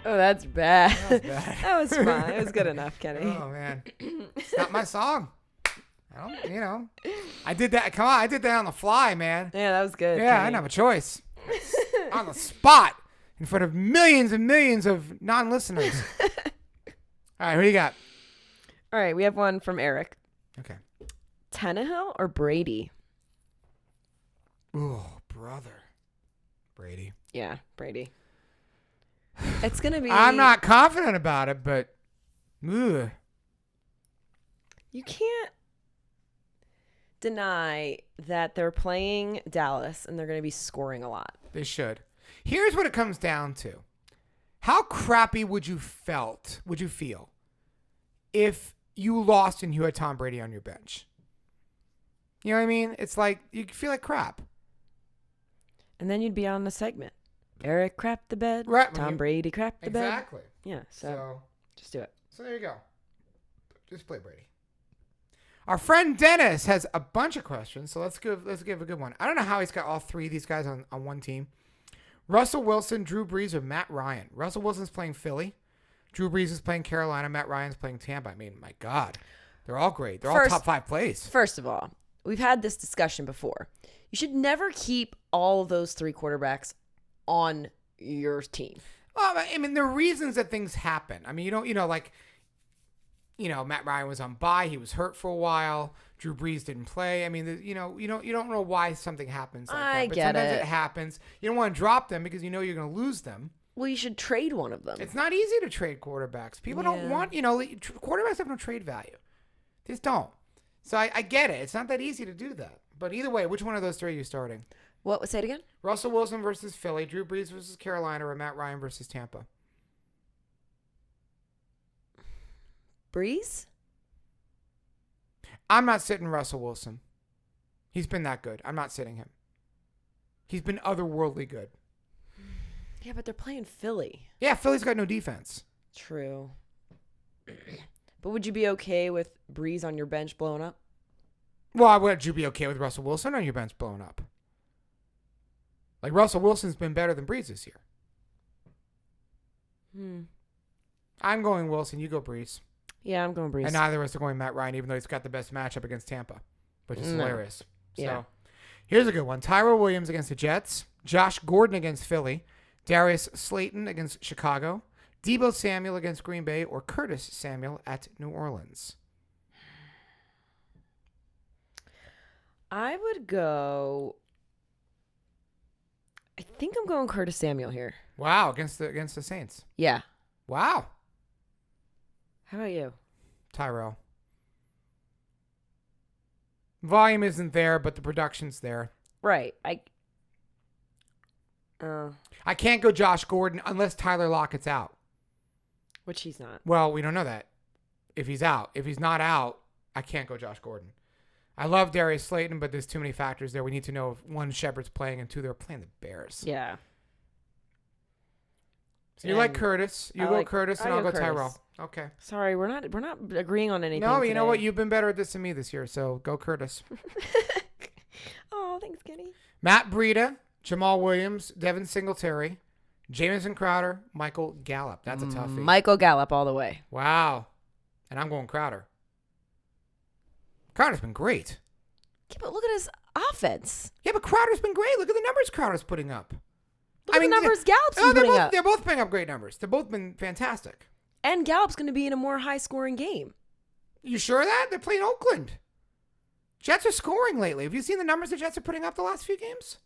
S2: Oh, that's bad.
S1: That was bad.
S2: That was fine. It was good enough, Kenny.
S1: Oh, man. It's not my song. I did that. Come on. I did that on the fly, man.
S2: Yeah, that was good.
S1: Yeah, I didn't have a choice. On the spot in front of millions and millions of non-listeners. All right, who do you got?
S2: All right, we have one from Eric.
S1: Okay.
S2: Tannehill or Brady?
S1: Oh, brother. Brady.
S2: Yeah, Brady. It's going to be...
S1: I'm not confident about it, but... Ugh.
S2: You can't deny that they're playing Dallas and they're going to be scoring a lot.
S1: They should. Here's what it comes down to. How crappy would you feel if you lost and you had Tom Brady on your bench? You know what I mean? It's like you feel like crap.
S2: And then you'd be on the segment. Eric crapped the bed.
S1: Right.
S2: Tom Brady crapped the bed.
S1: Exactly.
S2: Yeah, so just do it.
S1: So there you go. Just play Brady. Our friend Dennis has a bunch of questions, so let's give a good one. I don't know how he's got all three of these guys on one team. Russell Wilson, Drew Brees, or Matt Ryan? Russell Wilson's playing Philly. Drew Brees is playing Carolina. Matt Ryan's playing Tampa. I mean, my God. They're all great. They're all top 5 plays.
S2: First of all, we've had this discussion before. You should never keep all of those three quarterbacks on your team.
S1: Well, I mean, there are reasons that things happen. I mean, Matt Ryan was on bye. He was hurt for a while. Drew Brees didn't play. I mean, you don't know why something happens like that. But sometimes it happens. You don't want to drop them because you know you're going to lose them.
S2: Well, you should trade one of them.
S1: It's not easy to trade quarterbacks. People don't want, quarterbacks have no trade value. They just don't. So I get it. It's not that easy to do that. But either way, which one of those three are you starting?
S2: What? Say it again?
S1: Russell Wilson versus Philly, Drew Brees versus Carolina, or Matt Ryan versus Tampa?
S2: Brees?
S1: I'm not sitting Russell Wilson. He's been that good. I'm not sitting him. He's been otherworldly good.
S2: Yeah, but they're playing Philly.
S1: Yeah, Philly's got no defense.
S2: True. But would you be okay with Brees on your bench blowing up?
S1: Well, would you be okay with Russell Wilson on your bench blowing up? Like, Russell Wilson's been better than Brees this year. I'm going Wilson. You go Brees.
S2: Yeah, I'm going Brees.
S1: And neither of us are going Matt Ryan, even though he's got the best matchup against Tampa, which is hilarious.
S2: Yeah.
S1: So, here's a good one. Tyrell Williams against the Jets. Josh Gordon against Philly. Darius Slayton against Chicago. Deebo Samuel against Green Bay. Or Curtis Samuel at New Orleans.
S2: I would go... I think I'm going Curtis Samuel here.
S1: Wow, against the Saints.
S2: Yeah.
S1: Wow.
S2: How about you?
S1: Tyrell. Volume isn't there, but the production's there.
S2: Right.
S1: I can't go Josh Gordon unless Tyler Lockett's out.
S2: Which he's not.
S1: Well, we don't know that. If he's out. If he's not out, I can't go Josh Gordon. I love Darius Slayton, but there's too many factors there. We need to know if one, Shepard's playing, and two, they're playing the Bears.
S2: Yeah.
S1: So you like Curtis. You go Curtis, and I'll go
S2: Curtis.
S1: Tyrell. Okay.
S2: Sorry, we're not agreeing on anything.
S1: No, you
S2: today.
S1: know what? You've been better at this than me this year, so go Curtis.
S2: Oh, thanks, Kenny.
S1: Matt Breida, Jamal Williams, Devin Singletary, Jamison Crowder, Michael Gallup. That's a toughie.
S2: Michael Gallup all the way.
S1: Wow. And I'm going Crowder. Crowder's been great.
S2: Yeah, but look at his offense.
S1: Yeah, but Crowder's been great. Look at the numbers Crowder's putting up.
S2: Look at the numbers Gallup's been putting up.
S1: They're both putting up great numbers. They've both been fantastic.
S2: And Gallup's going to be in a more high-scoring game.
S1: You sure of that? They're playing Oakland. Jets are scoring lately. Have you seen the numbers the Jets are putting up the last few games?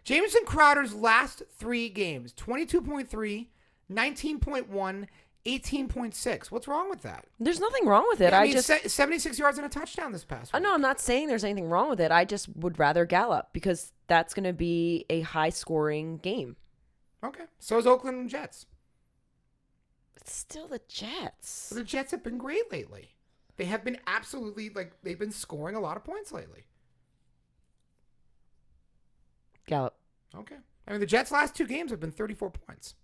S1: Jamison Crowder's last 3 games, 22.3, 19.1, 18.6. What's wrong with that?
S2: There's nothing wrong with it.
S1: I mean, 76 yards and a touchdown this past week.
S2: No, I'm not saying there's anything wrong with it. I just would rather Gallup because that's going to be a high-scoring game.
S1: Okay. So is Oakland Jets.
S2: It's still the Jets.
S1: But the Jets have been great lately. They have been absolutely, they've been scoring a lot of points lately.
S2: Gallup.
S1: Okay. I mean, the Jets' last 2 games have been 34 points.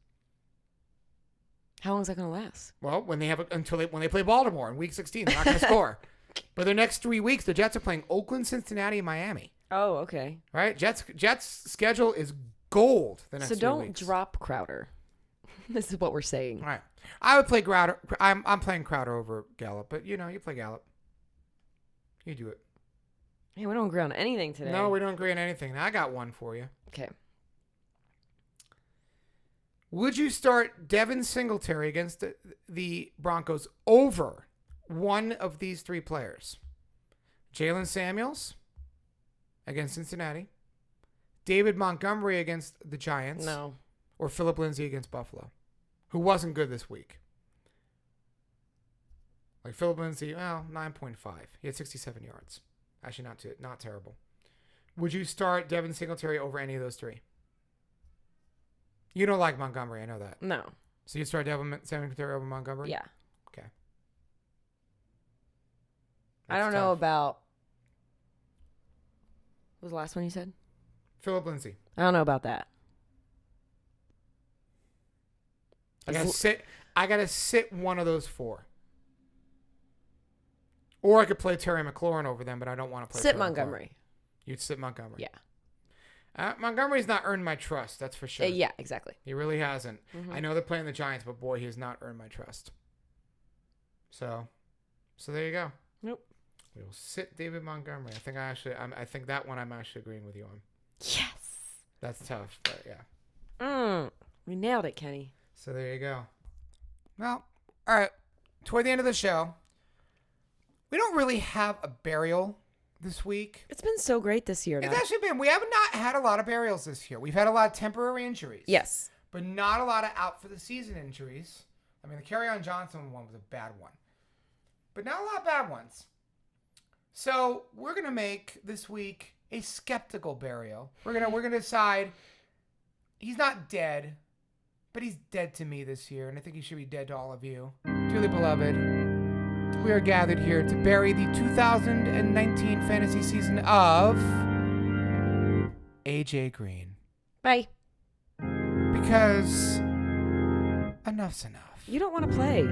S2: How long is that going to last?
S1: Well, when they play Baltimore in Week 16, they're not going to score. But the next 3 weeks, the Jets are playing Oakland, Cincinnati, and Miami.
S2: Oh, okay.
S1: All right? Jets' schedule is gold the next 3 weeks.
S2: So don't drop Crowder. This is what we're saying.
S1: All right. I would play Crowder. I'm playing Crowder over Gallup, but you play Gallup. You do it.
S2: Hey, we don't agree on anything today.
S1: No, we don't agree on anything. Now, I got one for you.
S2: Okay.
S1: Would you start Devin Singletary against the Broncos over one of these 3 players? Jalen Samuels against Cincinnati, David Montgomery against the Giants,
S2: No.
S1: or Phillip Lindsay against Buffalo, who wasn't good this week. Like Phillip Lindsay, 9.5. He had 67 yards. Actually, not terrible. Would you start Devin Singletary over any of those 3? You don't like Montgomery, I know that.
S2: No.
S1: So you start Devin Singletary over Montgomery?
S2: Yeah.
S1: Okay.
S2: I don't know about... What was the last one you said?
S1: Phillip Lindsay.
S2: I don't know about that.
S1: I gotta sit one of those 4. Or I could play Terry McLaurin over them, but I don't want to play
S2: Sit
S1: Terry
S2: Montgomery.
S1: McLaurin. You'd sit Montgomery.
S2: Yeah.
S1: Montgomery's not earned my trust, that's for sure.
S2: Yeah, exactly.
S1: He really hasn't.
S2: Mm-hmm.
S1: I know they're playing the Giants, but boy, he has not earned my trust. So there you go.
S2: Nope.
S1: We will sit David Montgomery. I think that one I'm actually agreeing with you on.
S2: Yes.
S1: That's tough, but yeah.
S2: We nailed it, Kenny.
S1: So there you go. Well, all right. Toward the end of the show, we don't really have a burial this week.
S2: It's been so great this year.
S1: It's actually been. We have not had a lot of burials this year. We've had a lot of temporary injuries.
S2: Yes.
S1: But not a lot of out for the season injuries. I mean, the Kerryon Johnson one was a bad one. But not a lot of bad ones. So we're going to make this week a skeptical burial. We're gonna decide he's not dead, but he's dead to me this year, and I think he should be dead to all of you. Dearly beloved, we are gathered here to bury the 2019 fantasy season of AJ Green.
S2: Bye.
S1: Because enough's enough.
S2: You don't want to play.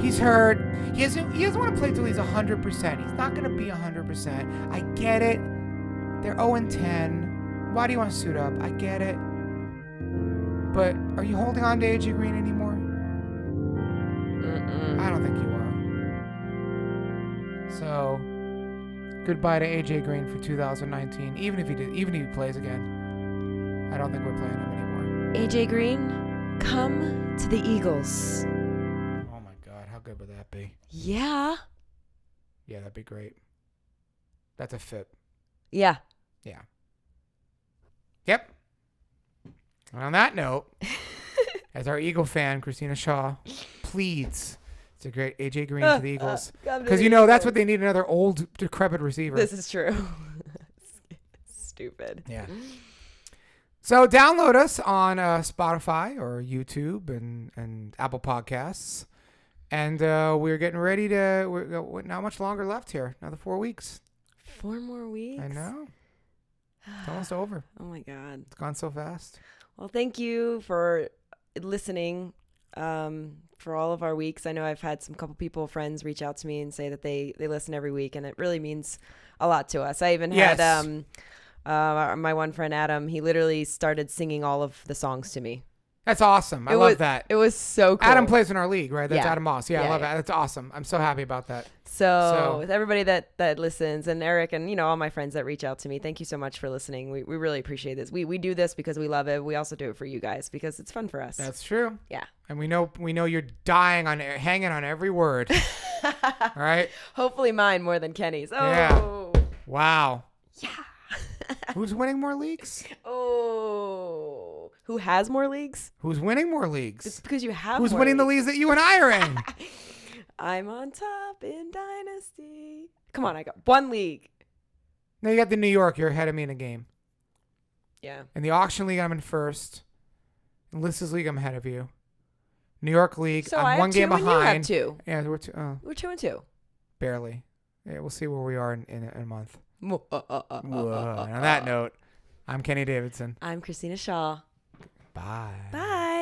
S1: He's hurt. He doesn't want to play till he's 100%. He's not going to be 100%. I get it. They're 0-10. Why do you want to suit up? I get it. But are you holding on to AJ Green anymore? I don't think you are. So, goodbye to AJ Green for 2019. Even if he plays again, I don't think we're playing him anymore.
S2: AJ Green, come to the Eagles.
S1: Oh my God, how good would that be?
S2: Yeah.
S1: Yeah, that'd be great. That's a fit.
S2: Yeah.
S1: Yeah. Yep. And on that note, as our Eagle fan, Christina Shaw, pleads to great AJ Green to the Eagles. Because, that's what they need, another old, decrepit receiver.
S2: This is true. Stupid.
S1: Yeah. So download us on Spotify or YouTube and Apple Podcasts. And we're getting ready to, not much longer left here. Another 4 weeks.
S2: 4 more weeks?
S1: I know. It's almost over.
S2: Oh, my God.
S1: It's gone so fast.
S2: Well, thank you for listening for all of our weeks. I know I've had some couple friends reach out to me and say that they listen every week, and it really means a lot to us. I even had my one friend, Adam, he literally started singing all of the songs to me.
S1: That's awesome. I love that.
S2: It was so cool.
S1: Adam plays in our league, right? That's
S2: Yeah.
S1: Adam Moss. Yeah, I
S2: Yeah,
S1: love
S2: yeah.
S1: that. That's awesome. I'm so happy about that.
S2: So with everybody that listens, and Eric, and all my friends that reach out to me, thank you so much for listening. We really appreciate this. We do this because we love it. We also do it for you guys because it's fun for us.
S1: That's true.
S2: Yeah.
S1: And we know you're hanging on every word. All right.
S2: Hopefully mine more than Kenny's. Oh.
S1: Yeah. Wow.
S2: Yeah.
S1: Who's winning more leagues?
S2: Oh. Who has more leagues?
S1: Who's winning more leagues?
S2: It's because you have
S1: Who's
S2: more
S1: winning the
S2: leagues.
S1: leagues that you and I are in?
S2: I'm on top in Dynasty. Come on, I got one league.
S1: No, you got the New York. You're ahead of me in a game.
S2: Yeah.
S1: In the auction league, I'm in first. In Lisa's league, I'm ahead of you. New York league,
S2: So
S1: I'm
S2: I have
S1: one game
S2: two and
S1: behind.
S2: you have two.
S1: Yeah, we're two. Oh,
S2: We're 2-2.
S1: barely. Yeah, we'll see where we are in a month.
S2: Whoa.
S1: And on that note, I'm Kenny Davidsen.
S2: I'm Christina Shaw.
S1: Bye.
S2: Bye.